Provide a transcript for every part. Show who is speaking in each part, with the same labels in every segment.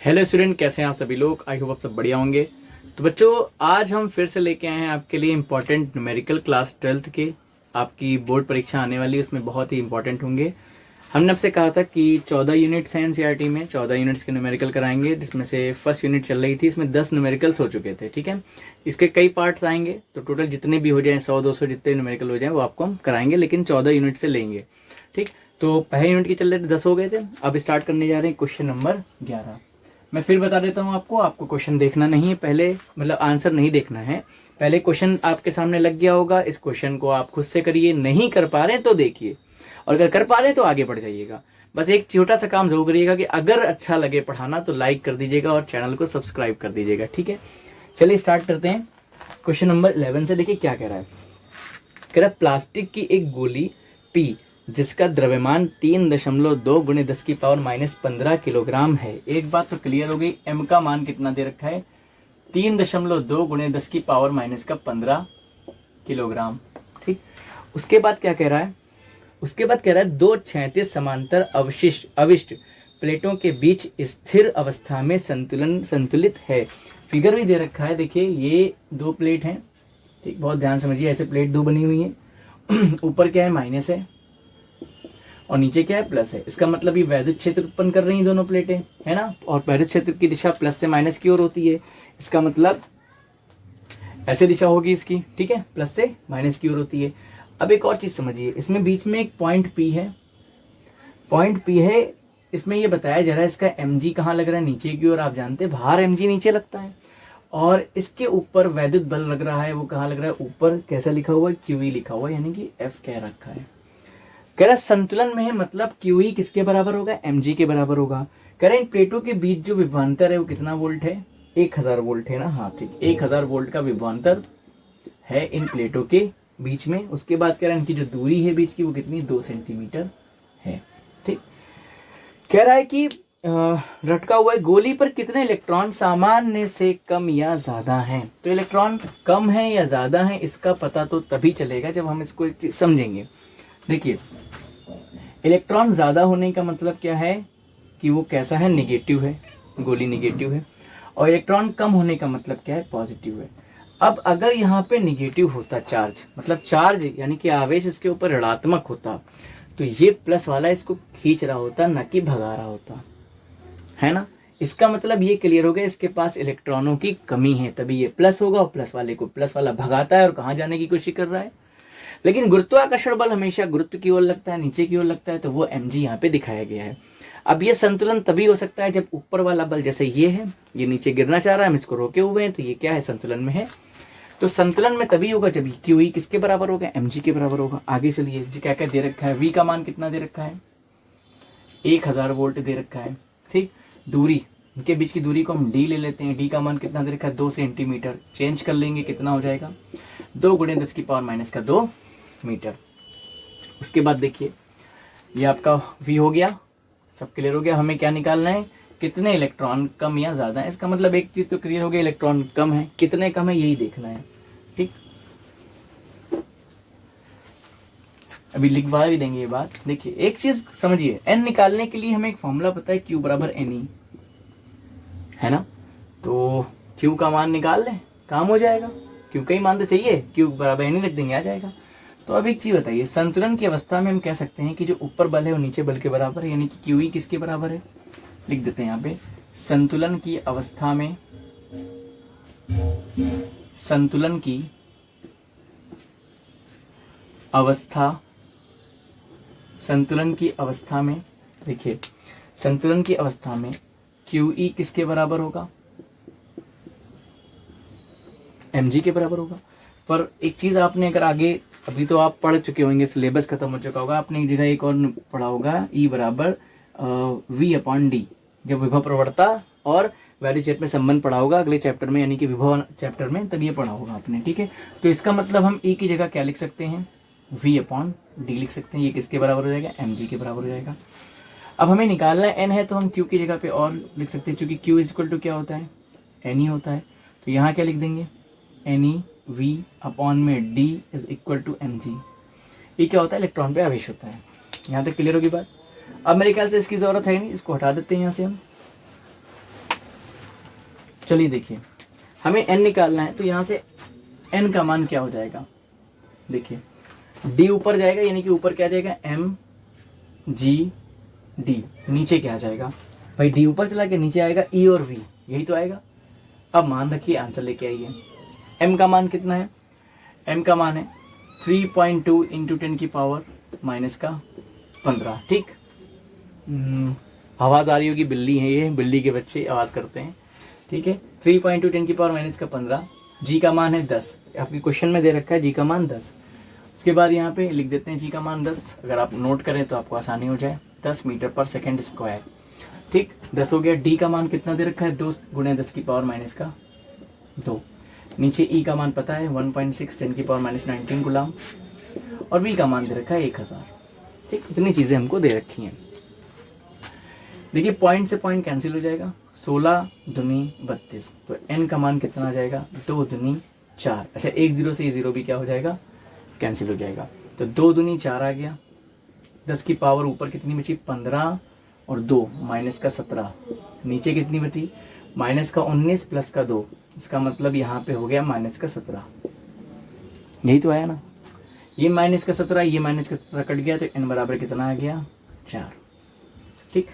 Speaker 1: Hello student, कैसे हैं आप सभी लोग। आई होप आप सब बढ़िया होंगे। तो बच्चों, आज हम फिर से लेके आए हैं आपके लिए इंपॉर्टेंट न्यूमेरिकल क्लास 12th के। आपकी बोर्ड परीक्षा आने वाली है, उसमें बहुत ही इंपॉर्टेंट होंगे। हमने आपसे कहा था कि 14 यूनिट्स हैं एनसीईआरटी में, 14 यूनिट्स के न्यूमेरिकल कराएंगे, जिसमें से फर्स्ट यूनिट चल रही थी, इसमें 10 न्यूमेरिकल्स हो चुके थे। ठीक है, इसके कई पार्ट्स आएंगे, तो टोटल जितने भी हो जाए 100-200 जितने न्यूमेरिकल हो जाए वो आपको हम कराएंगे, लेकिन 14 यूनिट से लेंगे। ठीक, तो पहले यूनिट के चल रहे थे 10 हो गए थे, अब स्टार्ट करने जा रहे हैं क्वेश्चन नंबर 11। मैं फिर बता देता हूँ आपको क्वेश्चन देखना नहीं है पहले, मतलब आंसर नहीं देखना है पहले। क्वेश्चन आपके सामने लग गया होगा, इस क्वेश्चन को आप खुद से करिए, नहीं कर पा रहे तो देखिए, और अगर कर पा रहे तो आगे बढ़ जाइएगा। बस एक छोटा सा काम जरूर करिएगा कि अगर अच्छा लगे पढ़ाना तो लाइक कर दीजिएगा और चैनल को सब्सक्राइब कर दीजिएगा। ठीक है, चलिए स्टार्ट करते हैं। क्वेश्चन नंबर 11 से देखिए क्या कह रहा है। कह रहा है प्लास्टिक की एक गोली पी जिसका द्रव्यमान 3.2 × 10⁻⁻15 किलोग्राम है। एक बात तो क्लियर हो गई, एम का मान कितना दे रखा है, 3.2 × 10⁻⁻15 किलोग्राम। ठीक, उसके बाद क्या कह रहा है, उसके बाद कह रहा है दो क्षैतिज समांतर अविष्ट प्लेटों के बीच स्थिर अवस्था में संतुलित है। फिगर भी दे रखा है, देखिए ये दो प्लेट हैं। ठीक, बहुत ध्यान समझिए, ऐसे प्लेट दो बनी हुई है। ऊपर क्या है, माइनस है, और नीचे क्या है, प्लस है। इसका मतलब ये वैद्युत क्षेत्र उत्पन्न कर रही हैं दोनों प्लेटें, है ना। और वैद्युत क्षेत्र की दिशा प्लस से माइनस की ओर होती है, इसका मतलब ऐसे दिशा होगी इसकी। ठीक है, प्लस से माइनस की ओर होती है। अब एक और चीज समझिए, इसमें बीच में एक पॉइंट पी है, पॉइंट पी है। इसमें ये बताया जा रहा है इसका mg कहाँ लग रहा है, नीचे की ओर। आप जानते हैं बाहर mg नीचे लगता है, और इसके ऊपर वैद्युत बल लग रहा है, वो कहाँ लग रहा है, ऊपर। कैसा लिखा हुआ है, QE लिखा हुआ है, यानी कि F कह रखा है। कह रहा संतुलन में है, मतलब QE किसके बराबर होगा, mg के बराबर होगा। कह रहे इन प्लेटों के बीच जो विभवांतर है वो कितना वोल्ट है, 1000 वोल्ट है ना। हाँ ठीक, 1000 वोल्ट का विभवांतर है इन प्लेटों के बीच में। उसके बाद कह रहा है इनकी जो दूरी है बीच की वो कितनी, 2 सेंटीमीटर है। ठीक, कह रहा है कि लटका हुआ है गोली पर कितने इलेक्ट्रॉन सामान्य से कम या ज्यादा हैं। तो इलेक्ट्रॉन कम है या ज्यादा है इसका पता तो तभी चलेगा जब हम इसको एक चीज समझेंगे। देखिए, इलेक्ट्रॉन ज्यादा होने का मतलब क्या है कि वो कैसा है, निगेटिव है, गोली निगेटिव है। और इलेक्ट्रॉन कम होने का मतलब क्या है, पॉजिटिव है। अब अगर यहाँ पे निगेटिव होता चार्ज, मतलब चार्ज यानी कि आवेश इसके ऊपर ऋणात्मक होता, तो ये प्लस वाला इसको खींच रहा होता, ना कि भगा रहा होता, है ना। इसका मतलब ये क्लियर हो गया, इसके पास इलेक्ट्रॉनों की कमी है, तभी ये प्लस होगा, और प्लस वाले को प्लस वाला भगाता है और कहाँ जाने की कोशिश कर रहा है। लेकिन गुरुत्वाकर्षण बल हमेशा गुरुत्व की ओर लगता है, नीचे की ओर लगता है, तो वो mg यहाँ पे दिखाया गया है। अब ये संतुलन तभी हो सकता है जब ऊपर वाला बल, जैसे ये है, ये नीचे गिरना चाह रहा है, हम इसको रोके हुए हैं, तो ये क्या है, संतुलन में है। तो संतुलन में तभी होगा जब QE किसके बराबर होगा, mg के बराबर होगा। आगे चलिए, जी क्या क्या दे रखा है, V का मान कितना दे रखा है, 1000 वोल्ट दे रखा है। ठीक, दूरी, इनके बीच की दूरी को हम d ले लेते हैं, d का मान कितना दे रखा है, 2 सेंटीमीटर। चेंज कर लेंगे, कितना हो जाएगा, 2 × 10⁻⁻2 मीटर। उसके बाद देखिए, ये आपका V हो गया, सब क्लियर हो गया। हमें क्या निकालना है, कितने इलेक्ट्रॉन कम या ज्यादा है। इसका मतलब एक चीज तो क्लियर हो गया, इलेक्ट्रॉन कम है, कितने कम है यही देखना है। ठीक, अभी लिखवा भी देंगे ये बात। देखिए एक चीज समझिए, n निकालने के लिए हमें एक फॉर्मूला पता है, Q बराबर NE, है ना। तो Q का मान निकाल लें, काम हो जाएगा। Q का ही मान तो चाहिए, Q बराबर NE लिख देंगे, आ जाएगा। तो अब एक चीज बताइए, संतुलन की अवस्था में हम कह सकते हैं कि जो ऊपर बल है वो नीचे बल के बराबर है, यानी कि QE किसके बराबर है, लिख देते हैं यहाँ पे। संतुलन की अवस्था में, संतुलन की अवस्था, संतुलन की अवस्था में, देखिए संतुलन की अवस्था में QE किसके बराबर होगा, mg के बराबर होगा। पर एक चीज आपने अगर आगे, अभी तो आप पढ़ चुके होंगे, सिलेबस खत्म हो चुका होगा, आपने एक जगह एक और पढ़ा होगा, E बराबर V/d, जब विभव प्रवणता और वैल्यू क्षेत्र में संबंध पढ़ा होगा अगले चैप्टर में, यानी कि विभव चैप्टर में, तब ये पढ़ा होगा आपने। ठीक है, तो इसका मतलब हम E की जगह क्या लिख सकते हैं, V/d लिख सकते हैं। ये किसके बराबर हो जाएगा, mg के बराबर हो जाएगा। अब हमें निकालना है n है, तो हम Q की जगह पे और लिख सकते हैं, क्योंकि Q इक्वल टू क्या होता है, NE होता है। तो यहाँ क्या लिख देंगे, NE V/d is equal to mg। ये क्या होता है, इलेक्ट्रॉन पे आवेश होता है। यहाँ तक क्लियर होगी बात। अब मेरे ख्याल से इसकी जरूरत है नहीं, इसको हटा देते हैं यहाँ से हम। चलिए देखिए, हमें n निकालना है, तो यहाँ से n का मान क्या हो जाएगा, देखिए d ऊपर जाएगा, यानी कि ऊपर क्या जाएगा m g d, नीचे क्या आ जाएगा भाई, d ऊपर चला के नीचे आएगा e और v, यही तो आएगा। अब मान रखिए, आंसर लेके आइए। m का मान कितना है, m का मान है 3.2 इंटू 10 की पावर माइनस का 15। ठीक, आवाज़ आ रही होगी, बिल्ली है ये, बिल्ली के बच्चे आवाज़ करते हैं। ठीक है, 3.2 10 की पावर माइनस का 15। जी का मान है 10, आपकी क्वेश्चन में दे रखा है जी का मान 10। उसके बाद यहाँ पे लिख देते हैं जी का मान 10, अगर आप नोट करें तो आपको आसानी हो जाए, 10 मीटर पर सेकेंड स्क्वायर। ठीक, 10 हो गया। डी का मान कितना दे रखा है, 2 गुणे 10 की पावर माइनस का 2। नीचे ई का मान पता है 1.6 10 की पावर माइनस 19 गुलाम, और वी का मान दे रखा है 1000। ठीक, इतनी चीज़ें हमको दे रखी हैं। देखिए पॉइंट से पॉइंट कैंसिल हो जाएगा, 16 दूनी 32, तो n का मान कितना आ जाएगा, 2 दूनी 4। अच्छा, 1 0 से ये 0 भी क्या हो जाएगा, कैंसिल हो जाएगा, तो 2 दूनी 4 आ गया। 10 की पावर ऊपर कितनी बची, 15 और 2 माइनस का 17। नीचे कितनी बची, माइनस का 19 प्लस का 2, इसका मतलब यहाँ पे हो गया माइनस का 17। यही तो आया ना, ये माइनस का 17, ये माइनस का 17 कट गया, तो n बराबर कितना आ गया, 4। ठीक,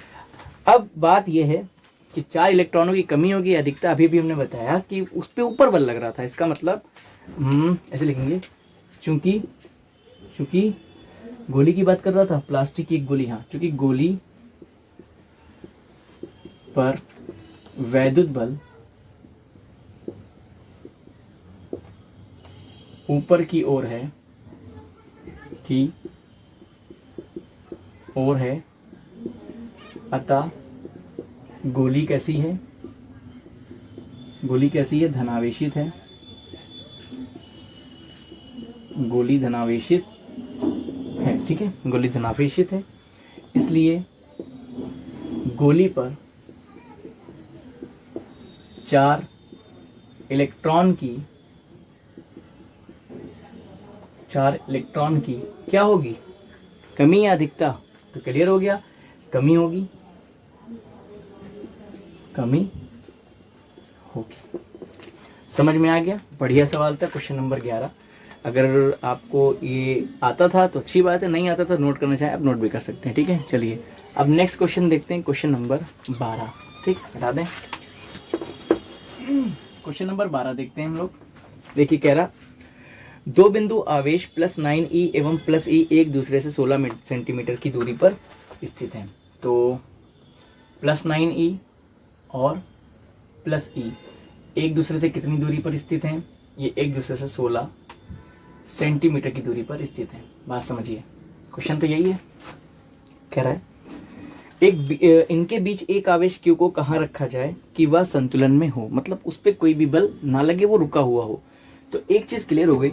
Speaker 1: अब बात यह है कि 4 इलेक्ट्रॉनों की कमी होगी, अधिकता अभी भी हमने बताया कि उस पे ऊपर बल लग रहा था। इसका मतलब ऐसे लिखेंगे, चूंकि गोली की बात कर रहा था, प्लास्टिक की एक गोली, हाँ, चूंकि गोली पर वैद्युत बल ऊपर की ओर है, अतः गोली कैसी है, धनावेशित है। गोली धनावेशित है, ठीक है, गोली धनावेशित है, इसलिए गोली पर 4 इलेक्ट्रॉन की क्या होगी, कमी या अधिकता। तो क्लियर हो गया, कमी होगी। समझ में आ गया, बढ़िया सवाल था, क्वेश्चन नंबर 11। अगर आपको ये आता था तो अच्छी बात है, नहीं आता था नोट करना चाहें आप नोट भी कर सकते हैं। ठीक है, चलिए अब नेक्स्ट क्वेश्चन देखते हैं, क्वेश्चन नंबर 12। ठीक, हटा दें, क्वेश्चन नंबर 12 देखते हैं हम लोग। देखिए कह रहा, 2 बिंदु आवेश +9e एवं +e एक दूसरे से 16 सेंटीमीटर की दूरी पर स्थित हैं। तो +9e और +e एक दूसरे से कितनी दूरी पर स्थित हैं, ये एक दूसरे से 16 सेंटीमीटर की दूरी पर स्थित हैं। बात समझिए, क्वेश्चन तो यही है। कह रहा है इनके बीच एक आवेश Q को कहाँ रखा जाए कि वह संतुलन में हो, मतलब उस पर कोई भी बल ना लगे, वो रुका हुआ हो। तो एक चीज क्लियर हो गई।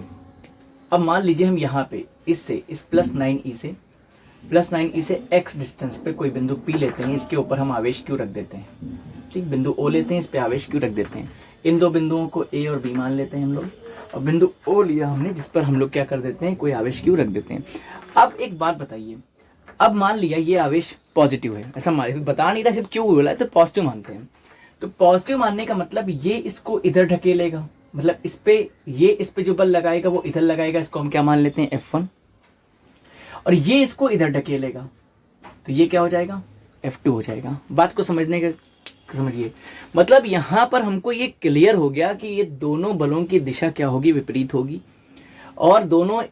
Speaker 1: अब मान लीजिए हम यहाँ पे इस +9e से x डिस्टेंस पे कोई बिंदु P लेते हैं, इसके ऊपर हम आवेश Q रख देते हैं। ठीक, बिंदु O लेते हैं, इस पे आवेश Q रख देते हैं। इन दो बिंदुओं को A और B मान लेते हैं हम लोग, और बिंदु O लिया हमने जिस पर हम लोग क्या कर देते हैं, कोई आवेश Q रख देते हैं। अब एक बात बताइए, अब मान लिया ये आवेश पॉजिटिव है, ऐसा बता नहीं रहा सिर्फ क्यों बोला है, तो पॉजिटिव मानते हैं। तो पॉजिटिव मानने का मतलब ये इसको इधर ढकेलेगा, मतलब इस पे जो बल लगाएगा वो इधर लगाएगा, इसको हम क्या मान लेते हैं, F1। और ये इसको इधर ढकेलेगा, तो ये क्या हो जाएगा, F2 हो जाएगा। बात को समझिए, मतलब यहां पर हमको ये क्लियर हो गया कि ये दोनों बलों की दिशा क्या होगी, विपरीत होगी। और दोनों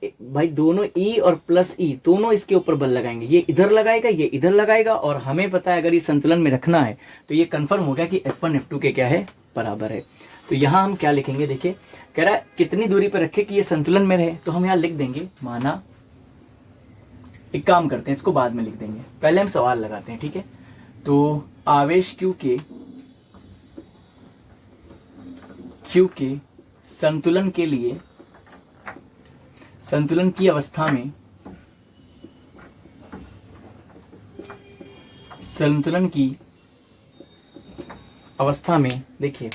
Speaker 1: E और +E दोनों इसके ऊपर बल लगाएंगे, ये इधर लगाएगा, ये इधर लगाएगा। और हमें पता है अगर ये संतुलन में रखना है तो ये कंफर्म हो गया कि F1 F2 के क्या है, बराबर है। तो यहाँ हम क्या लिखेंगे, देखिए कह रहा है कितनी दूरी पर रखे कि ये संतुलन में रहे, तो हम यहाँ लिख देंगे, माना एक काम करते हैं, इसको बाद में लिख देंगे, पहले हम सवाल लगाते हैं। ठीक है, तो आवेश Q के संतुलन के लिए, संतुलन की अवस्था में, देखिए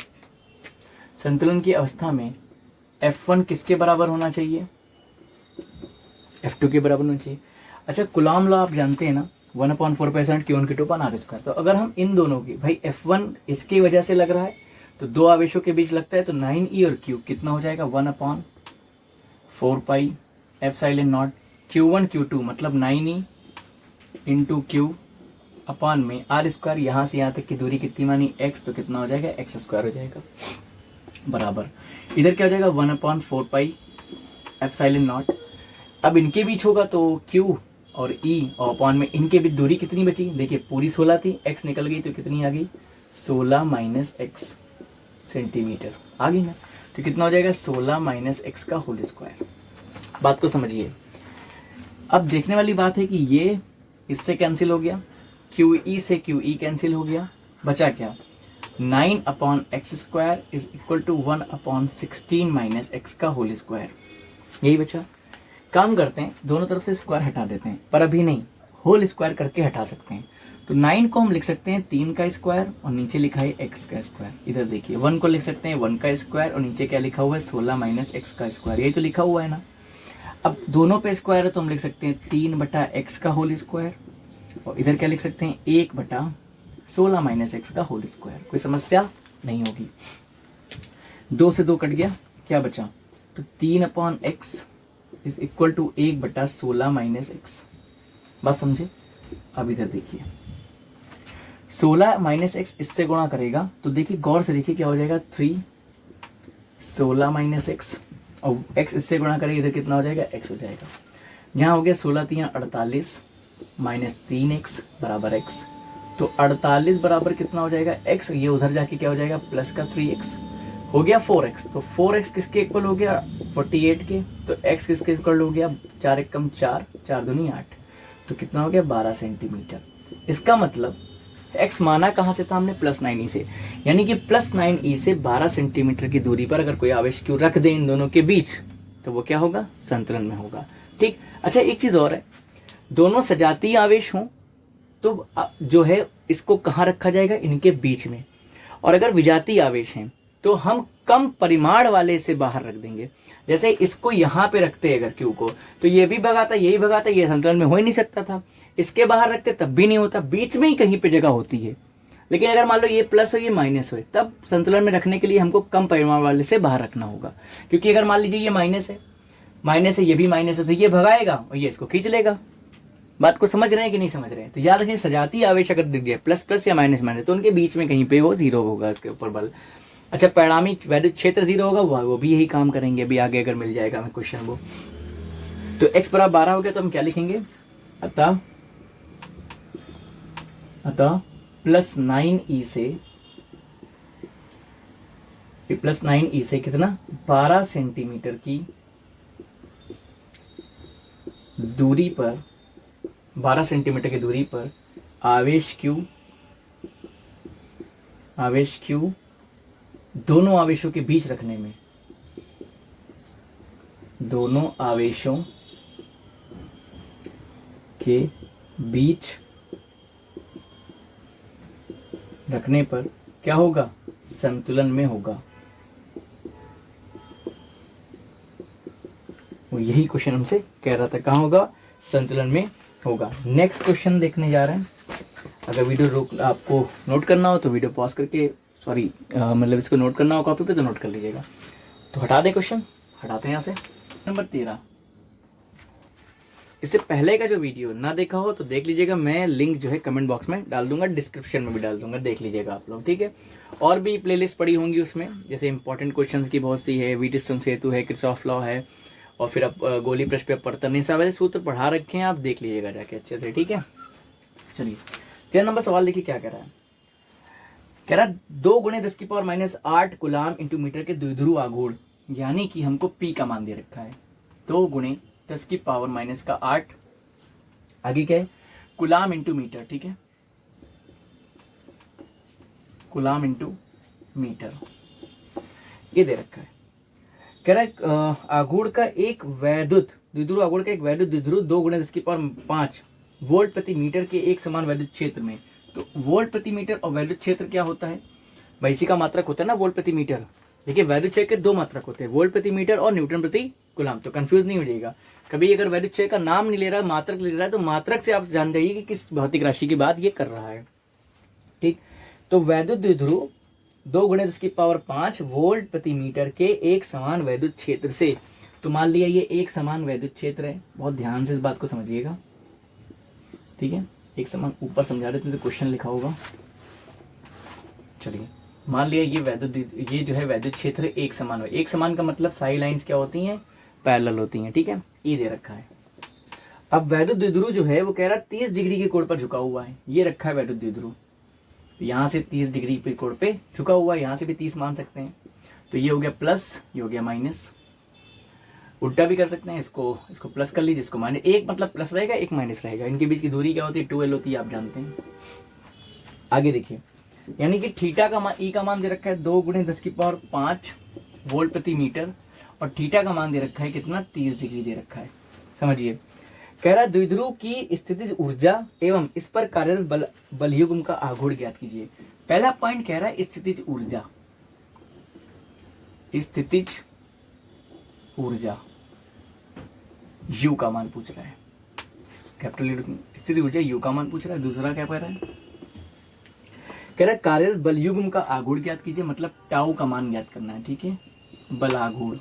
Speaker 1: संतुलन की अवस्था में F1 किसके बराबर होना चाहिए, F2 के बराबर होना चाहिए। अच्छा, कूलॉम लॉ आप जानते हैं ना, 1/4 Q1 Q2/r²। तो अगर हम इन दोनों की, भाई F1 इसकी वजह से लग रहा है तो दो आवेशों के बीच लगता है, तो 9e और q कितना हो जाएगा 1/4 एप्सिलॉन नॉट q1 q2 मतलब 9e इंटू q अपान में r स्क्वायर, यहाँ से यहाँ तक की दूरी कितनी मानी x, तो कितना हो जाएगा x स्क्वायर हो जाएगा बराबर इधर क्या हो जाएगा 1/4 एप्सिलॉन नॉट। अब इनके बीच होगा तो q और e और अपान में इनके बीच दूरी कितनी बची, देखिए पूरी 16 थी, x निकल गई तो कितनी आ गई 16 माइनस x सेंटीमीटर आ गई ना, तो कितना हो जाएगा 16 माइनस x का होल स्क्वायर। बात को समझिए। अब देखने वाली बात है कि ये इससे कैंसिल हो गया, QE से QE कैंसिल हो गया, बचा क्या 9/x square is equal to 1/16 minus x का होल स्क्वायर, यही बचा। काम करते हैं दोनों तरफ से स्क्वायर हटा देते हैं, पर अभी नहीं, होल स्क्वायर करके हटा सकते हैं। तो 9 को हम लिख सकते हैं 3 का स्क्वायर और नीचे लिखा है x का स्क्वायर। इधर देखिए 1 को लिख सकते हैं 1 का स्क्वायर और नीचे क्या लिखा हुआ है 16 माइनस x का स्क्वायर, यही तो लिखा हुआ है ना। अब दोनों पे स्क्वायर है तो हम लिख सकते हैं 3/x का होल स्क्वायर और इधर क्या लिख सकते हैं 1/16 माइनस x का होल स्क्वायर। कोई समस्या नहीं होगी। 2 से 2 कट गया, क्या बचा, तो 3/x is equal to 1/16 minus x। बस समझे। अब इधर देखिए 16 माइनस x इससे गुणा करेगा तो देखिए गौर से देखिए क्या हो जाएगा 3 16 माइनस x और x इससे गुणा करेगा इधर कितना हो जाएगा x हो जाएगा। यहाँ हो गया 16 3 48 माइनस 3x बराबर x, तो 48 बराबर कितना हो जाएगा x, ये उधर जाके क्या हो जाएगा प्लस का 3x हो गया 4x, तो 4x किसके इक्वल हो गया 48 के, तो x किसके इक्वल हो गया 4 एकम 4 4 दूनी 8, तो कितना हो गया 12 सेंटीमीटर। इसका मतलब x माना कहाँ से था हमने +9e से, यानी कि +9e से 12 सेंटीमीटर की दूरी पर अगर कोई आवेश q रख दे इन दोनों के बीच तो वो क्या होगा संतुलन में होगा। ठीक। अच्छा एक चीज और है, दोनों सजातीय आवेश हों तो जो है इसको कहाँ रखा जाएगा इनके बीच में, और अगर विजातीय आवेश हैं तो हम कम परिमाण वाले से बाहर रख देंगे। जैसे इसको यहाँ पे रखते हैं अगर क्यू को तो ये भी भगाता यही भगाता, ये संतुलन में हो ही नहीं सकता था। इसके बाहर रखते तब भी नहीं होता, बीच में ही कहीं पे जगह होती है। लेकिन अगर मान लो ये प्लस हो ये माइनस हो तब संतुलन में रखने के लिए हमको कम परिमाण वाले से बाहर रखना होगा, क्योंकि अगर मान लीजिए ये माइनस है ये भी माइनस है तो ये भगाएगा और ये इसको खींच लेगा। बात को समझ रहे हैं कि नहीं समझ रहे हैं। तो याद रखें सजातीय आवेश अगर दिख जाए प्लस प्लस या माइनस माइनस तो उनके बीच में कहीं पे वो जीरो होगा इसके ऊपर बल। अच्छा परिणामी वैद्युत क्षेत्र जीरो होगा, वो भी यही काम करेंगे अभी आगे अगर मिल जाएगा हमें क्वेश्चन वो। तो x बराबर 12 हो गया तो हम क्या लिखेंगे अतः +9e से कितना 12 सेंटीमीटर की दूरी पर 12 सेंटीमीटर की दूरी पर आवेश q दोनों आवेशों के बीच रखने में, दोनों आवेशों के बीच रखने पर क्या होगा संतुलन में होगा। वो यही क्वेश्चन हमसे कह रहा था, कहाँ होगा संतुलन में होगा। नेक्स्ट क्वेश्चन देखने जा रहे हैं। अगर वीडियो आपको नोट करना हो तो वीडियो पॉज करके मतलब इसको नोट करना हो कॉपी पे तो नोट कर लीजिएगा। तो हटा दें क्वेश्चन, हटाते हैं यहाँ से। नंबर 13, इससे पहले का जो वीडियो ना देखा हो तो देख लीजिएगा, मैं लिंक जो है कमेंट बॉक्स में डाल दूंगा, डिस्क्रिप्शन में भी डाल दूंगा, देख लीजिएगा आप लोग। ठीक है। और भी प्लेलिस्ट पड़ी होंगी उसमें, जैसे इंपॉर्टेंट क्वेश्चंस की बहुत सी है, व्हीटस्टोन सेतु है, किरचॉफ लॉ है, और फिर आप गोली पृष्ठ पे अपवर्तन वाले सूत्र पढ़ा रखे हैं, आप देख लीजिएगा जाके अच्छे से। ठीक है। चलिए 13 नंबर सवाल देखिए क्या कह रहा है। कह रहा 2 × 10⁻⁸ कूलाम इंटू मीटर के द्विध्रुव आघूर्ण, यानी कि हमको P का मान दे रखा है 2 × 10⁻⁸ आगे क्या है कूलाम इंटू मीटर। ठीक है, कूलाम इंटू मीटर ये दे रखा है। कह रहा है आघूर्ण का एक वैद्युत द्विध्रुव आघूर्ण का एक वैद्युत द्विध्रुव 2 × 10⁵ वोल्ट प्रति मीटर के एक समान वैद्युत क्षेत्र में। तो वोल्ट प्रति मीटर और वैद्युत क्षेत्र क्या होता है भाई, इसी का मात्रक होता है ना वोल्ट प्रति मीटर। देखिए वैद्युत क्षेत्र के 2 मात्रक होते हैं, वोल्ट प्रति मीटर और न्यूटन प्रति कूलाम। तो कंफ्यूज नहीं हो जाएगा कभी, अगर वैद्युत क्षेत्र का नाम नहीं ले रहा मात्रक ले रहा है तो मात्रक से आप जान जाइए कि किस भौतिक राशि की बात ये कर रहा है। ठीक। तो वैद्युत द्विध्रुव 2 × 10⁵ वोल्ट प्रति मीटर के एक समान वैद्युत क्षेत्र से। तो मान लिया ये एक समान वैद्युत क्षेत्र है, बहुत ध्यान से इस बात को समझिएगा, ठीक है। एक समान ऊपर समझा रहे थे तो क्वेश्चन लिखा होगा। चलिए मान लिया ये जो है वैद्युत क्षेत्र एक समान है। एक समान का मतलब सारी लाइंस क्या होती हैं, पैरेलल होती हैं, ठीक है। ई दे रखा है। अब वैद्युत द्विध्रुव जो है वो कह रहा है 30 डिग्री के कोण पर झुका हुआ है, ये रखा है वैद्युत द्विध्रुव। यहाँ से 30 डिग्री के कोण पे झुका हुआ है, यहाँ से भी 30 मान सकते हैं। तो ये हो गया प्लस, ये हो गया माइनस। उल्टा भी कर सकते हैं, इसको प्लस कर लीजिए, इसको माइनस। एक मतलब प्लस रहेगा, एक माइनस रहेगा। इनके बीच की दूरी क्या होती है, 2l होती है, आप जानते हैं। आगे देखिए, यानी कि थीटा का मान, ई का मान दे रखा है 2 × 10⁵ वोल्ट प्रति मीटर, और थीटा का मान दे रखा है कितना, 30 डिग्री दे रखा है। समझिए, कह रहा है द्विध्रुव की स्थितिज ऊर्जा एवं इस पर कार्यरत बलयुग्म का आघूर्ण ज्ञात कीजिए। पहला पॉइंट कह रहा है स्थितिज ऊर्जा, स्थितिज ऊर्जा U का मान पूछ रहा है, कैपिटल स्थितिज ऊर्जा U का मान पूछ रहा है। दूसरा क्या कह रहा है, कह रहा है कार्यरत बलयुग्म का आघूर्ण ज्ञात कीजिए, मतलब टाउ का मान ज्ञात करना है, ठीक है। बलाघूर्ण,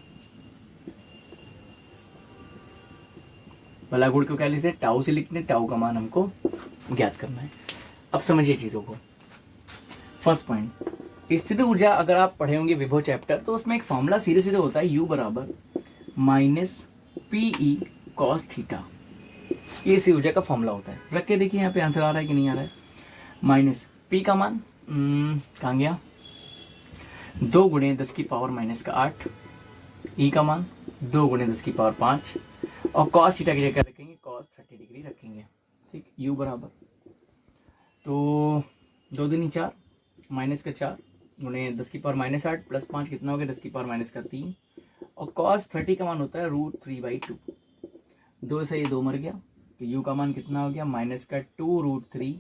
Speaker 1: बलाघूर्ण को क्या लिखते हैं, टाउ से लिखते हैं, टाउ का मान हमको ज्ञात करना है। अब समझिए चीजों को। फर्स्ट पॉइंट, स्थितिज ऊर्जा अगर आप पढ़े होंगे विभव चैप्टर, तो उसमें एक फॉर्मूला सीधे सीधे होता है, U बराबर -PE cos थीटा। ये स्थितिज ऊर्जा का फॉर्मूला होता है। रख के देखिए यहाँ पे आंसर आ रहा है कि नहीं आ रहा है। माइनस P का मान कहाँ गया, 2 × 10⁻⁻8, E का मान 2 × 10⁵, और cos थीटा की जगह रखेंगे cos 30 डिग्री रखेंगे, ठीक। U बराबर, तो 2 दूनी 4, माइनस का 4 × 10⁻⁸ प्लस 5 कितना हो गया, 10⁻³ और cos 30 का मान होता है √3/2। 2 से ये 2 मर गया, तो U का मान कितना हो गया, -2√3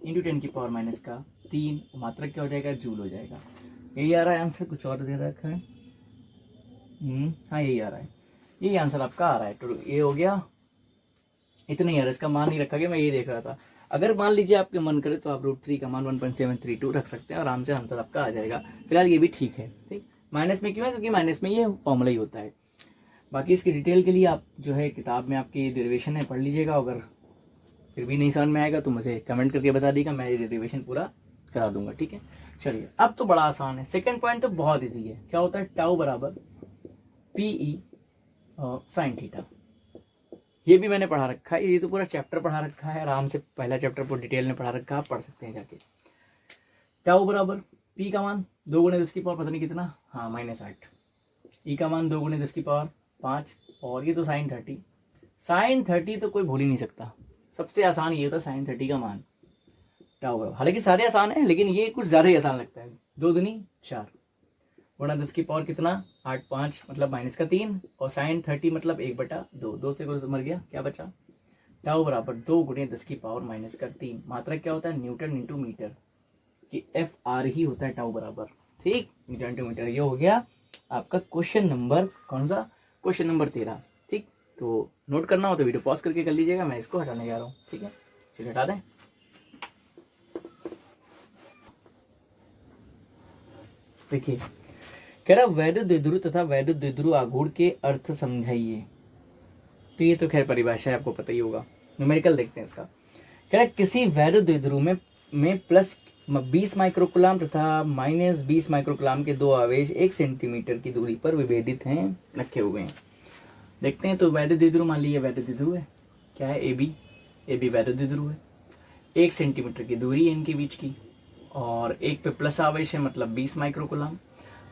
Speaker 1: × 10⁻³ मात्रक क्या हो जाएगा, जूल हो जाएगा। यही आ रहा है आंसर, कुछ और दे रखा है। हाँ यही आ रहा है, यही आंसर आपका आ रहा है। तो ये हो गया, इतना ही आ रहा है, इसका मान नहीं रखा गया, मैं ये देख रहा था। अगर मान लीजिए आपके मन करे तो आप √3 का मान 1.732 रख सकते हैं, आराम से आंसर आपका आ जाएगा। फिलहाल ये भी ठीक है, ठीक। माइनस में क्यों है, क्योंकि माइनस में ये फॉर्मूला ही होता है। बाकी इसकी डिटेल के लिए आप जो है किताब में आपकी डेरिवेशन है, पढ़ लीजिएगा। अगर फिर भी नहीं समझ में आएगा तो मुझे कमेंट करके बता दीजिएगा, मैं ये डेरिवेशन पूरा करा दूंगा, ठीक है। चलिए अब तो बड़ा आसान है। सेकंड पॉइंट तो बहुत ईजी है। क्या होता है, टाउ बराबर PE sin थीटा। ये भी मैंने पढ़ा रखा है, ये तो पूरा चैप्टर पढ़ा रखा है, आराम से पहला चैप्टर पूरा डिटेल में पढ़ा रखा है, आप पढ़ सकते हैं जाके। टाउ बराबर P का मान 2 × 10⁻, पता नहीं कितना, हाँ -8। E का मान 2 × 10⁵, और ये तो sin 30। sin 30 तो कोई भूल ही नहीं सकता, सबसे आसान ये होता है sin 30 का मान, टाउ बराबर। हालांकि सारे आसान है, लेकिन ये कुछ ज़्यादा ही आसान लगता है। 2 दूनी 4 × 10⁻, कितना 8 5 मतलब -3, और sin 30 मतलब 1/2। 2 से मर गया, क्या बचा, टाउ बराबर 2 × 10⁻³ मात्रक क्या होता है, न्यूटन इंटू मीटर, कि FR ही होता है टाउ बराबर, ठीक, न्यूटन इंटू मीटर। ये हो गया आपका क्वेश्चन नंबर, कौन सा, क्वेश्चन नंबर 13, ठीक। तो नोट करना हो तो वीडियो पॉज करके कर लीजिएगा, मैं इसको हटाने जा रहा हूँ, ठीक है। चलिए हटा दें। देखिए, कह रहा वैद्युत द्विध्रुव तथा वैद्युत द्विध्रुव आघूर्ण के अर्थ समझाइए। तो ये तो खैर परिभाषा है, आपको पता ही होगा। न्यूमेरिकल देखते हैं इसका। कह रहा किसी वैद्युत द्विध्रुव में प्लस 20 माइक्रोकुलाम तथा -20 माइक्रोकुलाम के 2 आवेश 1 सेंटीमीटर की दूरी पर विभेदित हैं, रखे हुए हैं। देखते हैं। तो वैद्युत द्विध्रुव मान लीजिए, वैद्युत द्विध्रुव है, क्या है, AB वैद्युत द्विध्रुव है। 1 सेंटीमीटर की दूरी है इनके बीच की, और एक पे प्लस आवेश है मतलब 20 माइक्रोकुलाम,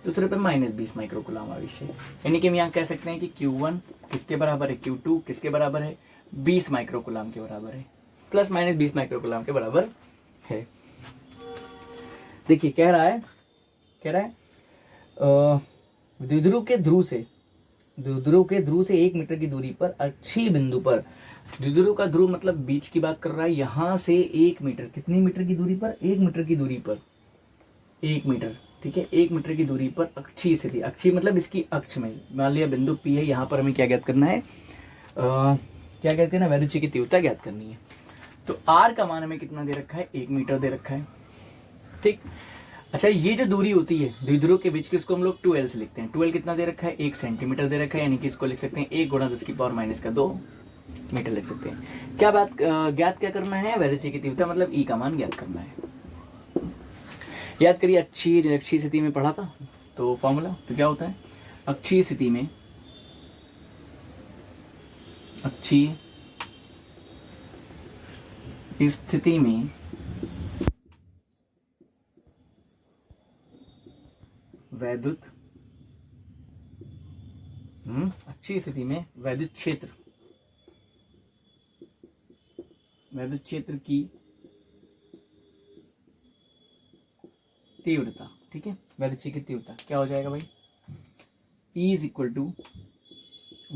Speaker 1: दूसरे पे -20 माइक्रोकुलाम आवेश है। यानी कि हम यहाँ कह सकते हैं कि Q1 किसके बराबर है, Q2 किसके बराबर है, 20 माइक्रोकुलाम के बराबर है, प्लस -20 माइक्रोकुलाम के बराबर है। देखिए कह रहा है द्विध्रुव के ध्रुव से 1 मीटर की दूरी पर अक्षीय बिंदु पर, द्विध्रुव का ध्रुव मतलब बीच की बात कर रहा है, यहाँ से 1 मीटर, कितनी मीटर की दूरी पर, 1 मीटर की दूरी पर, 1 मीटर, ठीक है, 1 मीटर की दूरी पर अक्षीय स्थिति, अक्षीय मतलब इसकी अक्ष में, मान लिया बिंदु P है, यहाँ पर हमें क्या ज्ञात करना है, क्या ज्ञात करना है, वैद्युत की तीव्रता ज्ञात करनी है। तो R का मान हमें कितना दे रखा है, 1 मीटर दे रखा है, ठीक। अच्छा, ये जो दूरी होती है द्विध्रुव के बीच की, उसको हम लोग 2l से लिखते हैं। 2l कितना दे रखा है, 1 सेंटीमीटर दे रखा है, यानी कि इसको लिख सकते हैं 1 गुणा 10 की पावर माइनस का 2 मीटर लिख सकते हैं। क्या बात ज्ञात क्या करना है, वैद्युत की तीव्रता मतलब ई का मान ज्ञात करना है। याद करिए, अक्षीय स्थिति में पढ़ा था तो फॉर्मूला तो क्या होता है, अक्षीय स्थिति में वैद्युत अक्षीय स्थिति में वैद्युत क्षेत्र की तीव्रता, ठीक है, वैद्युत क्षेत्र की तीव्रता क्या हो जाएगा भाई, E is equal to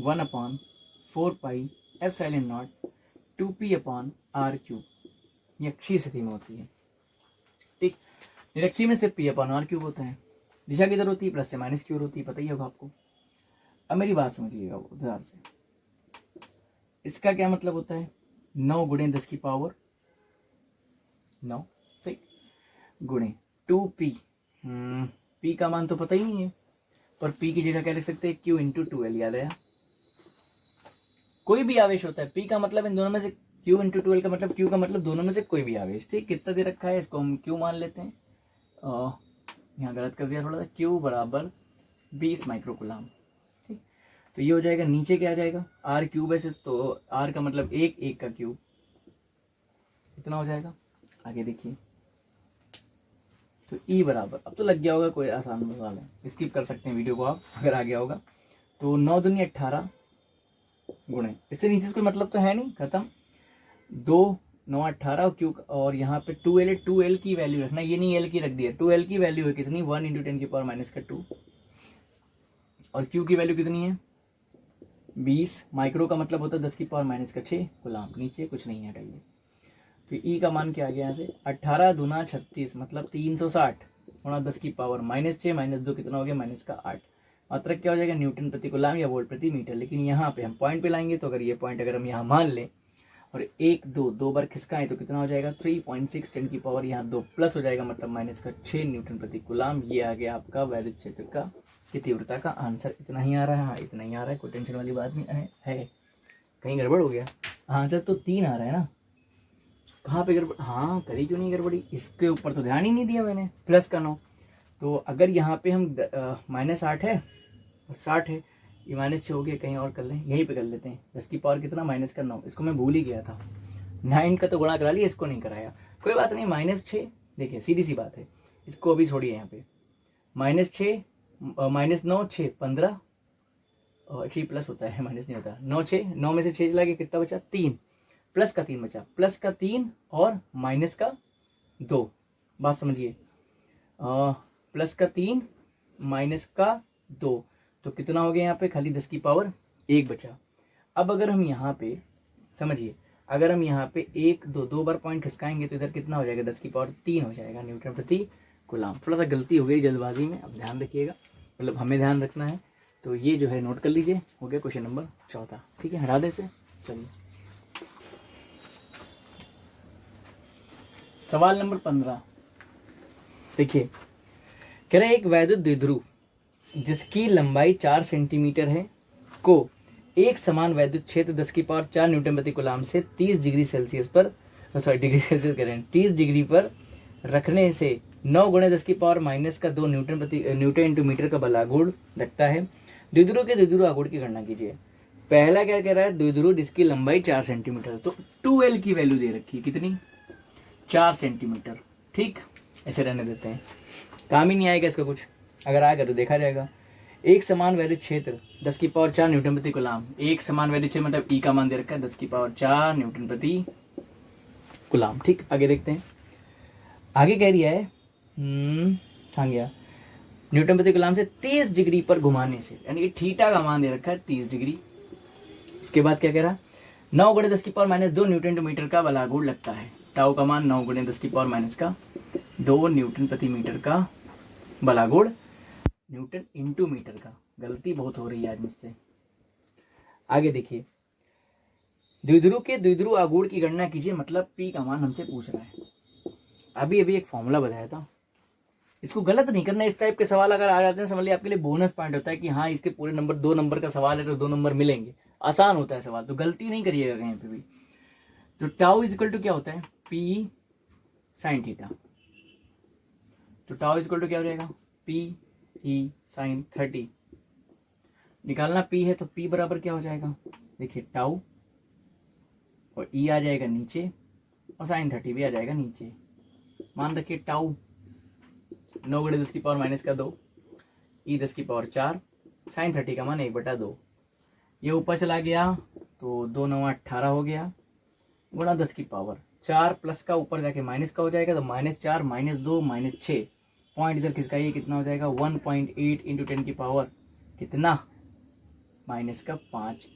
Speaker 1: 1/4 pi epsilon not 2p upon r cube. ये अक्षीय स्थिति में होती है, ठीक। निरक्षीय में सिर्फ p अपॉन r क्यूब होता है। दिशा किधर होती है, प्लस से माइनस की ओर होती है, पता ही होगा आपको। अब मेरी बात समझिएगा उधार से, इसका क्या मतलब होता है, 9 गुणे 10 की पावर 9, ठीक, गुणे 2p। p का मान तो पता ही नहीं है, पर p की जगह क्या लिख सकते हैं, q इंटू 2l। याद आया, कोई भी आवेश होता है, p का मतलब इन दोनों में से, q इंटू 2l का मतलब, q का मतलब दोनों में से कोई भी आवेश, ठीक। कितना दे रखा है, इसको हम q मान लेते हैं, यहाँ गलत कर दिया थोड़ा सा, q बराबर 20 माइक्रोकूलम, ठीक। तो ये हो जाएगा, नीचे क्या आ जाएगा, r क्यूब है, तो r का मतलब 1 का क्यूब, इतना हो जाएगा। आगे देखिए, तो E बराबर, अब तो लग गया होगा, कोई आसान सवाल है, स्किप कर सकते हैं वीडियो को आप अगर आ गया होगा। तो 9 दूनी 18 गुणे, इससे नीचे से कोई मतलब तो है नहीं, खत्म। 2 9 18 क्यू, और यहाँ पे 2l है, 2l की वैल्यू रखना, ये नहीं l की रख दिया, 2l की वैल्यू है कितनी, 1 इंटू 10 की पावर माइनस का 2, और q की वैल्यू कितनी है 20 माइक्रो का मतलब होता है 10 की पावर माइनस का 6 गुलाम, नीचे कुछ नहीं हटाइए। तो ई का मान क्या आ गया यहाँ से, 18 दूना 36 मतलब 360 गुणा 10 की पावर माइनस 6 माइनस 2 कितना हो गया, माइनस का 8। मात्रक क्या हो जाएगा, न्यूटन प्रति कूलम या वोल्ट प्रति मीटर। लेकिन यहाँ पे हम पॉइंट पे लाएंगे, तो अगर ये पॉइंट अगर हम यहाँ मान लें और 1 2 दो बार खिसकाएं तो कितना हो जाएगा, 3.6 10 की पावर यहाँ 2 प्लस हो जाएगा, मतलब माइनस का 6 न्यूटन प्रति कूलम। ये आ गया आपका वैद्युत क्षेत्र का की तीव्रता का आंसर। इतना ही आ रहा है, हाँ इतना ही आ रहा है, कोई टेंशन वाली बात नहीं है। कहीं गड़बड़ हो गया, आंसर तो 3 आ रहा है ना, कहाँ पे गड़बड़, हाँ करी क्यों नहीं गड़बड़ी, इसके ऊपर तो ध्यान ही नहीं दिया मैंने, प्लस का 9। तो अगर यहाँ पे हम -8 है और 60 है, ये -6 हो गया, कहीं और कर लें, यहीं पे कर लेते हैं। 10 की पावर कितना, -9, इसको मैं भूल ही गया था, 9 का तो गुणा करा लिया, इसको नहीं कराया, कोई बात नहीं। -6 देखिए सीधी सी बात है, इसको अभी छोड़िए यहाँ पे, -6 -9 6 15, और 6 प्लस होता है, माइनस नहीं होता, 9 6, 9 में से 6 चला गया, कितना बचा 3, प्लस का 3 बचा, प्लस का 3 और माइनस का 2, बात समझिए, प्लस का 3 माइनस का 2, तो कितना हो गया यहाँ पे, खाली 10 की पावर 1 बचा। अब अगर हम यहाँ पे समझिए, अगर हम यहाँ पे 1 2 दो बार पॉइंट खिसकाएंगे तो इधर कितना हो जाएगा, 10 की पावर 3 हो जाएगा न्यूटन प्रति कूलम। थोड़ा सा गलती हो गई जल्दबाजी में, अब ध्यान रखिएगा, मतलब हमें ध्यान रखना है। तो ये जो है नोट कर लीजिए, हो गया क्वेश्चन नंबर 14, ठीक है, हटा दे से। चलिए सवाल नंबर 15 देखिए, कह रहे एक वैद्युत द्विध्रुव जिसकी लंबाई 4 सेंटीमीटर है को एक समान वैद्युत क्षेत्र 10 की पावर 4 न्यूटन प्रति कूलम से 30 डिग्री सेल्सियस पर, डिग्री सेल्सियस कह रहे हैं, 30 डिग्री पर रखने से 9 गुणे 10 की पावर माइनस का 2 न्यूटन इंटू मीटर का बलागुण लगता है। द्विध्रुव के द्विध्रुव आघूर्ण की गणना कीजिए। पहला क्या कह रहा है, द्विध्रुव जिसकी लंबाई 4 सेंटीमीटर, तो 2l की वैल्यू दे रखी है, कितनी 4 सेंटीमीटर, ठीक, ऐसे रहने देते हैं, काम ही नहीं आएगा इसका कुछ, अगर आएगा तो देखा जाएगा। एक समान वैद्युत क्षेत्र 10 की पावर 4 न्यूटन प्रति कूलम, एक समान वैद्युत क्षेत्र मतलब ई का मान दे रखा है 10 की पावर 4 न्यूटन प्रति कूलम, ठीक। आगे देखते हैं, आगे कह रहा है कहाँ गया, न्यूटन प्रति कूलम से 30 डिग्री पर घुमाने से, यानी कि थीटा का मान दे रखा है 30 डिग्री। उसके बाद क्या कह रहा है, 9 गुणे 10 की पावर माइनस 2 न्यूटन मीटर का बलागुण लगता है। टाउ का मान 9 गुणे 10 की पावर माइनस का 2 न्यूटन प्रति मीटर का बलागुण, न्यूटन इंटू मीटर का, गलती बहुत हो रही है आज मुझसे। आगे देखिए, द्विध्रुव के द्विध्रुव आघूर्ण की गणना कीजिए, मतलब P का मान हमसे पूछ रहा है। अभी अभी एक फॉर्मूला बताया था, इसको गलत नहीं करना। इस टाइप के सवाल अगर आ जाते हैं समझ लिया आपके लिए बोनस पॉइंट होता है कि हाँ इसके पूरे नंबर, 2 नंबर का सवाल है तो 2 नंबर मिलेंगे। आसान होता है सवाल, तो गलती नहीं करिएगा कहीं पे भी। तो टाउ इज इक्वल टू क्या होता है, पी साइन थीटा। तो टाउ इज इक्वल टू क्या हो जाएगा, पी ई साइन 30। निकालना पी है तो पी बराबर क्या हो जाएगा, देखिए टाउ और ई आ जाएगा नीचे और साइन 30 भी आ जाएगा नीचे। मान रखिए टाउ 9 × 10 की पावर माइनस का 2, ई 10 की पावर 4, साइन 30 का मान 1/2। ये ऊपर चला गया तो 2 9 18 हो गया, गुणा 10 की पावर 4 प्लस का ऊपर जाके माइनस का हो जाएगा, तो -4 -2 -6। पॉइंट इधर खिसकाइए, कितना हो जाएगा 1.8 × 10 की पावर कितना -5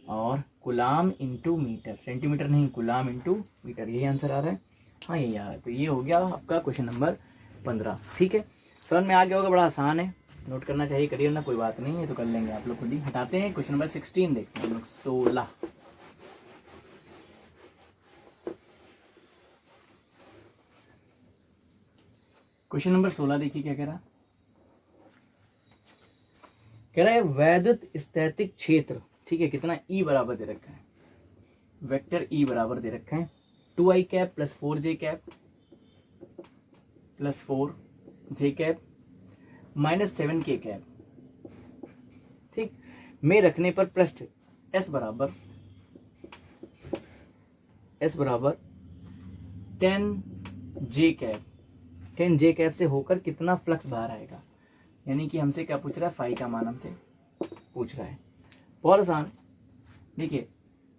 Speaker 1: और कुलाम इंटू मीटर, सेंटीमीटर नहीं कुलाम इंटू मीटर। यही आंसर आ रहा है, हाँ यही आ रहा है। तो ये हो गया आपका क्वेश्चन नंबर 15। ठीक है, समझ में आ गया होगा, बड़ा आसान है, नोट करना चाहिए, करिए ना, कोई बात नहीं है, तो कर लेंगे आप लोग खुद ही। हटाते हैं क्वेश्चन नंबर 16, देखते हैं हम लोग 16। क्वेश्चन नंबर 16 देखिए क्या कह रहा है। कह रहा है वैद्युत स्थैतिक क्षेत्र, ठीक है, कितना ई बराबर दे रखा है, वेक्टर ई बराबर दे रखा है 2i cap plus 4j cap plus 4j cap minus 7k cap, ठीक, में रखने पर पृष्ठ s बराबर 10j कैप, 10j कैप से होकर कितना फ्लक्स बाहर आएगा। यानी कि हमसे क्या पूछ रहा है, फाई का मान हमसे पूछ रहा है। बहुत आसान, देखिए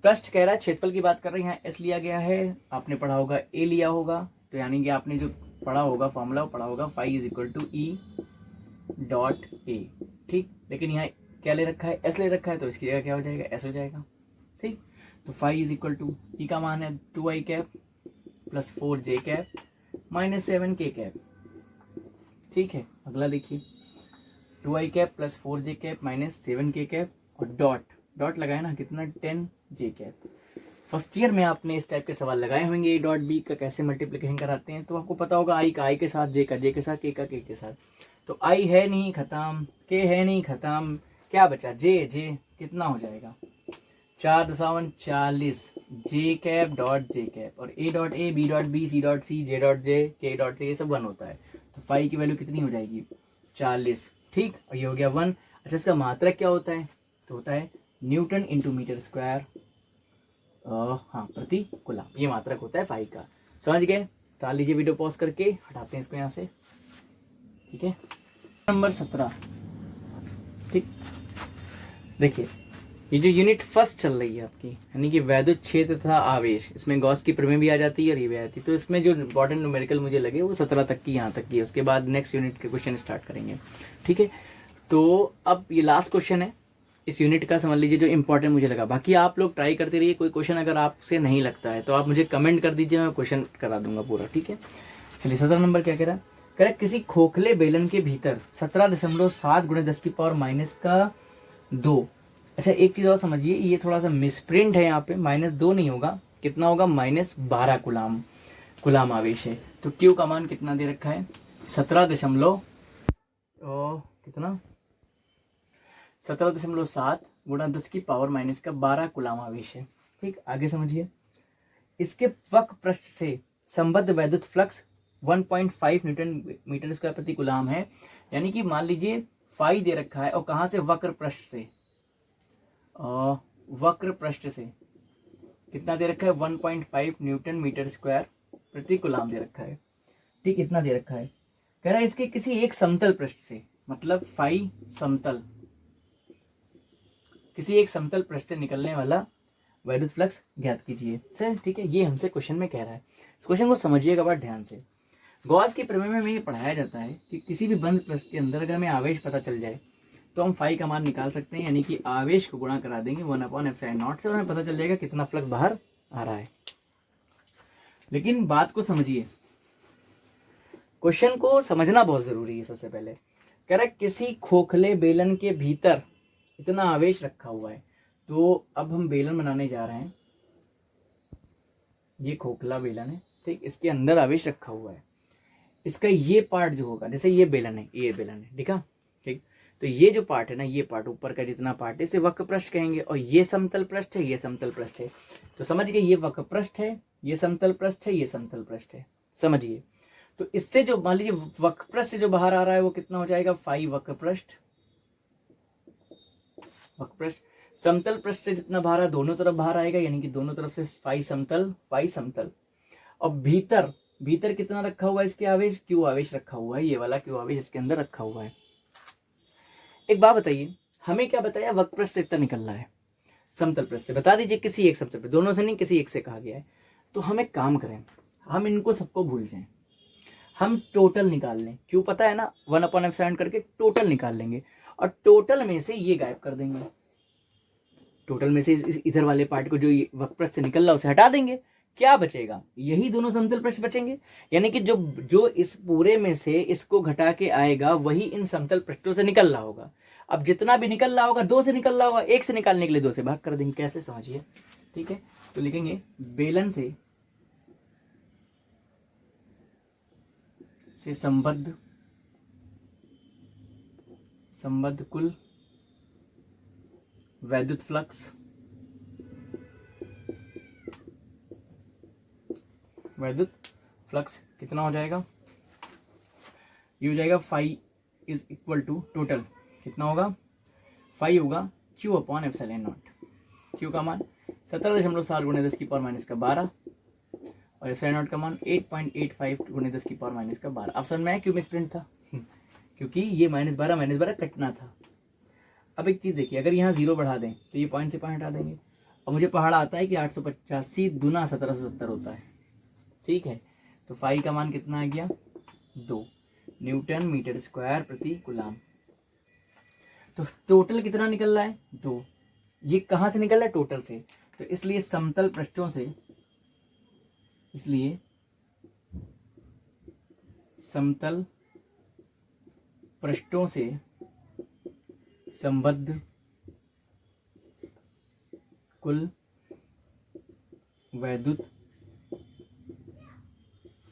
Speaker 1: पृष्ठ कह रहा है, क्षेत्रफल की बात कर रहे हैं, यहाँ एस लिया गया है, आपने पढ़ा होगा ए लिया होगा, तो यानी कि आपने जो पढ़ा होगा फॉर्मूला पढ़ा होगा phi is equal to E dot A, ठीक। लेकिन यहाँ क्या ले रखा है, एस ले रखा है, तो इसकी जगह क्या हो जाएगा, एस हो जाएगा, ठीक। तो फाई इज इक्वल टू ई का मान है 2i cap plus 4j cap minus 7k cap, ठीक है। अगला देखिए 2i cap plus 4j cap minus 7k cap और डॉट लगाए ना, कितना 10j कैप। फर्स्ट ईयर में आपने इस टाइप के सवाल लगाए होंगे, ए डॉट बी का कैसे मल्टीप्लिकेशन कराते हैं, तो आपको पता होगा आई का आई के साथ, जे का जे के साथ, के का के के साथ। तो आई है नहीं खत्म, के है नहीं खत्म, क्या बचा जे, जे कितना हो जाएगा 4 × 40 J cap dot J cap और A dot A, B dot B, C dot C, J dot J, K dot से, ये सब 1 होता है। तो फाई की वैल्यू कितनी हो जाएगी 40, ठीक। और ये हो गया 1। अच्छा, इसका मात्रक क्या होता है, तो होता है न्यूटन इंटू मीटर स्क्वायर, हाँ प्रति कूलम, ये मात्रक होता है फाई का। समझ गए, तो लीजिए वीडियो पॉज करके हटाते हैं इसको यहाँ से, ठीक है। नंबर 17, ठीक, देखिए ये जो यूनिट फर्स्ट चल रही है आपकी, यानी कि वैद्युत क्षेत्र तथा आवेश, इसमें गॉस की प्रमेय भी आ जाती है और ये भी आती है। तो इसमें जो इंपॉर्टेंट न्यूमेरिकल मुझे लगे वो 17 तक की, यहाँ तक की है, उसके बाद नेक्स्ट यूनिट के क्वेश्चन स्टार्ट करेंगे, ठीक है। तो अब ये लास्ट क्वेश्चन है इस यूनिट का, समझ लीजिए जो इंपॉर्टेंट मुझे लगा। बाकी आप लोग ट्राई करते रहिए, कोई क्वेश्चन अगर आपसे नहीं लगता है तो आप मुझे कमेंट कर दीजिए, मैं क्वेश्चन करा दूंगा पूरा, ठीक है। चलिए 17 नंबर क्या कह रहा है, कह रहा है किसी खोखले बेलन के भीतर 17.7 × 10 की पावर माइनस का 2। अच्छा एक चीज और समझिए, ये थोड़ा सा मिसप्रिंट है, यहाँ पे -2 नहीं होगा, कितना होगा -12 कुलाम आवेश है। तो क्यू का मान कितना दे रखा है 17.7 × 10 की पावर माइनस का 12 कुलाम आवेश है, ठीक। आगे समझिए, इसके वक्र पृष्ठ से संबद्ध वैद्युत फ्लक्स 1.5 न्यूटन मीटर स्क्वायर प्रति कुलाम है। यानी कि मान लीजिए फाई दे रखा है और कहाँ से, वक्र पृष्ठ से, वक्र पृष्ठ से कितना दे रखा है 1.5 न्यूटन मीटर स्क्वायर प्रति कुलाम दे रखा है, ठीक, इतना दे रखा है। कह रहा है इसके किसी एक समतल पृष्ठ से, मतलब फाई समतल, किसी एक समतल पृष्ठ से निकलने वाला वैद्युत फ्लक्स ज्ञात कीजिए, ठीक है। ये हमसे क्वेश्चन में कह रहा है, इस क्वेश्चन को समझिएगा बड़ा ध्यान से। गॉस की प्रमेय में ये पढ़ाया जाता है कि किसी भी बंद पृष्ठ के अंदर अगर हमें आवेश पता चल जाए तो हम फाई का मान निकाल सकते हैं, यानी कि आवेश को गुणा करा देंगे 1/ε0 से और हमें पता चल जाएगा कितना फ्लक्स बाहर आ रहा है। लेकिन बात को समझिए, क्वेश्चन को समझना बहुत जरूरी है। सबसे पहले कह रहा है किसी खोखले बेलन के भीतर इतना आवेश रखा हुआ है, तो अब हम बेलन बनाने जा रहे हैं, ये खोखला बेलन है, ठीक, इसके अंदर आवेश रखा हुआ है। इसका ये पार्ट जो होगा, जैसे ये बेलन है, ये बेलन है, ठीक। तो ये जो पार्ट है ना, ये पार्ट ऊपर का जितना पार्ट है इसे वक्र पृष्ठ कहेंगे, और ये समतल पृष्ठ है, ये समतल पृष्ठ है। तो समझ गए, ये वक्र पृष्ठ है, ये समतल पृष्ठ है, ये समतल पृष्ठ है, समझिए। तो इससे जो मान लीजिए वक्र पृष्ठ से जो बाहर आ रहा है वो कितना हो जाएगा, फाई वक्र पृष्ठ। वक्र पृष्ठ समतल पृष्ठ से जितना बाहर, दोनों तरफ बाहर आएगा, यानी कि दोनों तरफ से फाई समतल, फाई समतल। और भीतर, भीतर कितना रखा हुआ है इसके आवेश, क्यू आवेश रखा हुआ है, ये वाला क्यू आवेश इसके अंदर रखा हुआ है। एक बात बताइए, हमें क्या बताया, वक्र पृष्ठ से इतना निकल रहा है, समतल पृष्ठ से बता दीजिए, किसी एक समतल पृष्ठ, दोनों से नहीं, किसी एक से कहा गया है। तो हम एक काम करें, हम इनको सबको भूल जाएं, हम टोटल निकाल लें, क्यों पता है ना, 1/f करके टोटल निकाल लेंगे, और टोटल में से ये गायब कर देंगे, टोटल में से इधर वाले पार्ट को जो वक्र पृष्ठ से निकल रहा है उसे हटा देंगे, क्या बचेगा, यही दोनों समतल पृष्ठ बचेंगे। यानी कि जो इस पूरे में से इसको घटा के आएगा वही इन समतल पृष्ठों से निकल रहा होगा। अब जितना भी निकल रहा होगा, 2 से निकल रहा होगा, 1 से निकालने के लिए 2 से भाग कर देंगे, कैसे समझिए, ठीक है। तो लिखेंगे बेलन से संबद्ध कुल वैद्युत फ्लक्स, वैद्युत फ्लक्स कितना हो जाएगा, ये हो जाएगा phi is equal to total कितना होगा, फाई होगा Q upon epsilon not. Q का मान 17.7 गुणे 10 की पावर माइनस का 12, और एप्सिलॉन नॉट का मान 8.85 गुणे 10 की पावर माइनस का 12। अब समझ में आया क्यों मिसप्रिंट था, क्योंकि ये -12 कटना था। अब एक चीज देखिए, अगर यहाँ 0 बढ़ा दें तो ये पॉइंट से पॉइंट हटा देंगे, और मुझे पहाड़ा आता है कि 885 दुना 1770 होता है, ठीक है। तो फाई का मान कितना आ गया, 2 न्यूटन मीटर स्क्वायर प्रति कूलाम। तो टोटल कितना निकल रहा है, 2। ये कहाँ से निकल रहा है, टोटल से। तो इसलिए समतल पृष्ठों से, इसलिए समतल पृष्ठों से संबद्ध कुल वैद्युत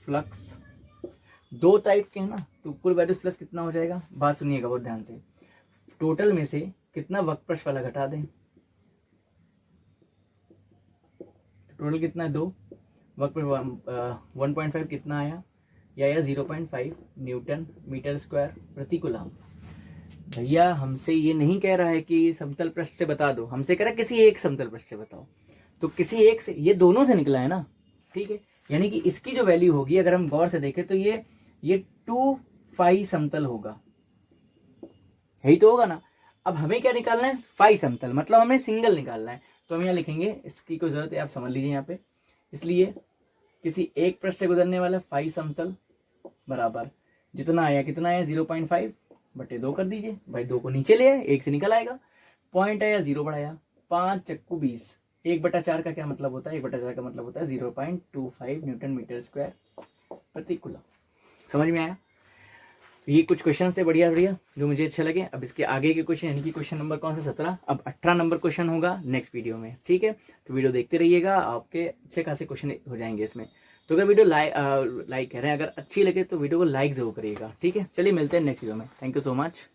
Speaker 1: फ्लक्स 2 टाइप के हैं ना, तो कुल वैद्युत फ्लक्स कितना हो जाएगा, बात सुनिएगा बहुत ध्यान से। टोटल में से कितना वक्र पृष्ठ वाला घटा दें, टोटल कितना है 2, वक्र 1.5 कितना आया, या 0.5 न्यूटन मीटर स्क्वायर प्रति कूलाम। भैया हमसे ये नहीं कह रहा है कि समतल पृष्ठ से बता दो, हमसे कह रहा है किसी एक समतल पृष्ठ से बताओ। तो किसी एक से, ये दोनों से निकला है ना, ठीक है। यानी कि इसकी जो वैल्यू होगी, अगर हम गौर से देखें तो ये 2 फाई समतल होगा, यही तो होगा ना। अब हमें क्या निकालना है, फाई समतल, मतलब हमें सिंगल निकालना है। तो हम यहाँ लिखेंगे, इसकी कोई जरूरत है आप समझ लीजिए यहाँ पे। इसलिए किसी एक पृष्ठ से गुजरने वाला फाई समतल बराबर जितना आया, कितना आया 0.5 बटे 2 कर दीजिए भाई, 2 को नीचे ले आए, 1 से निकल आएगा, पॉइंट आया 0 बढ़ाया, 5 चक्कू 20, 1/4 का क्या मतलब होता है, 1/4 का मतलब होता है 0.25 न्यूटन मीटर स्क्वायर प्रति कूलम। समझ में आया। ये कुछ क्वेश्चन थे बढ़िया बढ़िया जो मुझे अच्छे लगे। अब इसके आगे के क्वेश्चन, यानी कि क्वेश्चन नंबर कौन सा 17, अब 18 नंबर क्वेश्चन होगा नेक्स्ट वीडियो में, ठीक है। तो वीडियो देखते रहिएगा, आपके अच्छे खासे क्वेश्चन हो जाएंगे इसमें। तो अगर वीडियो लाइक कह रहे हैं, अगर अच्छी लगे तो वीडियो को लाइक जरूर करिएगा, ठीक है। चलिए मिलते हैं नेक्स्ट वीडियो में, थैंक यू सो मच।